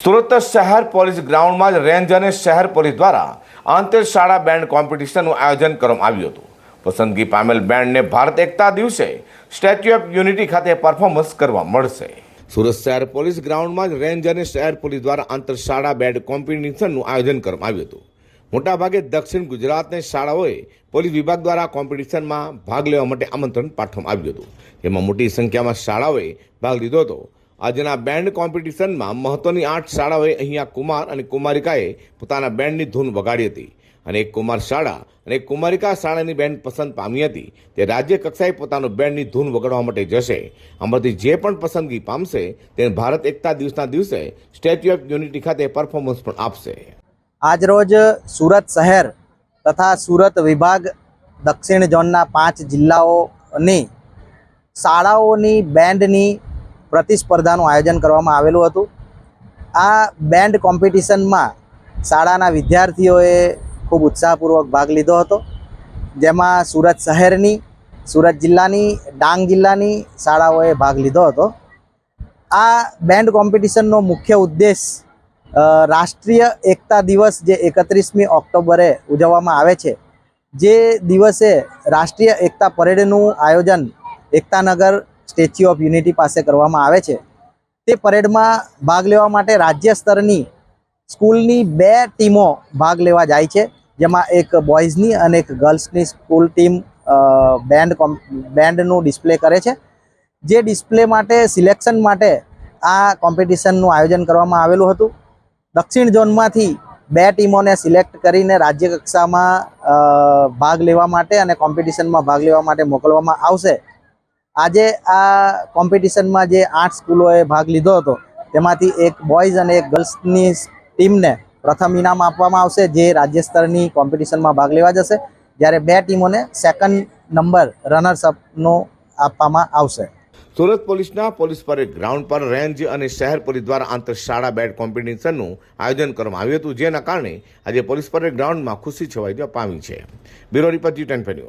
સુરત શહેર પોલીસ ગ્રાઉન્ડમાં જ રેન્જ અને શહેર પોલીસ દ્વારા આંતર શાળા બેન્ડ કોમ્પિટિશનનું આયોજન કરવામાં આવ્યું હતું. પસંદગી પામેલ બેન્ડને ભારત એકતા દિવસે સ્ટેચ્યુ ઓફ યુનિટી ખાતે પરફોર્મન્સ કરવા મળશે. સુરત શહેર પોલીસ ગ્રાઉન્ડમાં જ રેન્જ અને શહેર પોલીસ દ્વારા આંતર શાળા બેન્ડ કોમ્પિટિશનનું આયોજન કરવામાં આવ્યું હતું. મોટાભાગે દક્ષિણ ગુજરાતની શાળાઓએ પોલીસ વિભાગ દ્વારા કોમ્પિટિશનમાં ભાગ લેવા માટે આમંત્રણ પાઠવવામાં આવ્યું હતું, જેમાં મોટી સંખ્યામાં શાળાઓએ ભાગ લીધો હતો. આજના બેન્ડ કોમ્પિટિશનમાં મહત્વની 8 શાળાઓએ અહીંયા કુમાર અને કુમારિકાએ પોતાના બેન્ડની ધૂન વગાડી હતી અને એક કુમાર શાળા અને એક કુમારિકા શાળાની બેન્ડ પસંદ પામી હતી. તે રાજ્ય કક્ષાએ પોતાનું બેન્ડની ધૂન વગાડવા માટે જશે. આમાંથી જે પણ પસંદગી પામશે તેને ભારત એકતા દિવસના દિવસે સ્ટેચ્યુ ઓફ યુનિટી ખાતે પરફોર્મન્સ પણ આપશે. આજરોજ સુરત શહેર તથા સુરત વિભાગ દક્ષિણ ઝોનના 5 જિલ્લાઓની શાળાઓની બેન્ડની પ્રતિસ્પર્ધાનું આયોજન કરવામાં આવેલું હતું. આ બેન્ડ કોમ્પિટિશનમાં શાળાના વિદ્યાર્થીઓએ ખૂબ ઉત્સાહપૂર્વક ભાગ લીધો હતો, જેમાં સુરત શહેરની, સુરત જિલ્લાની, ડાંગ જિલ્લાની શાળાઓએ ભાગ લીધો હતો. આ બેન્ડ કોમ્પિટિશનનો મુખ્ય ઉદ્દેશ રાષ્ટ્રીય એકતા દિવસ જે 31મી ઓક્ટોબરે ઉજવવામાં આવે છે, જે દિવસે રાષ્ટ્રીય એકતા પરેડનું આયોજન એકતાનગર સ્ટેચ્યુ ઓફ યુનિટી પાસે કરવામાં આવે છે. તે પરેડમાં ભાગ લેવા માટે રાજ્ય સ્તરની સ્કૂલની 2 ટીમો ભાગ લેવા જાય છે, જેમાં એક બોયઝની અને એક ગર્લ્સની સ્કૂલ ટીમ બેન્ડનું ડિસ્પ્લે કરે છે. જે ડિસ્પ્લે માટે સિલેક્શન માટે આ કોમ્પિટિશનનું આયોજન કરવામાં આવેલું હતું. દક્ષિણ ઝોનમાંથી 2 ટીમોને સિલેક્ટ કરીને રાજ્ય કક્ષામાં ભાગ લેવા માટે અને કોમ્પિટિશનમાં ભાગ લેવા માટે મોકલવામાં આવશે. આજે આ કોમ્પિટિશનમાં જે 8 સ્કૂલોએ ભાગ લીધો હતો, તેમાંથી એક બોયઝ અને એક ગર્લ્સની ટીમને પ્રથમ ઇનામ આપવામાં આવશે, જે રાજ્ય સ્તરની કોમ્પિટિશનમાં ભાગ લેવા જશે, જ્યારે 2 ટીમોને સેકન્ડ નંબર રનર્સઅપનું આપવામાં આવશે. સુરત પોલીસના પોલીસ પરેડ ગ્રાઉન્ડ પર રેન્જ અને શહેર પોલીસ દ્વારા આંતર શાળા બેન્ડ કોમ્પિટિશનનું આયોજન કરવામાં આવ્યું હતું, જેના કારણે આજે પોલીસ પરેડ ગ્રાઉન્ડમાં ખુશી છવાઈ જવા પામી છે. Bureau report G10 news.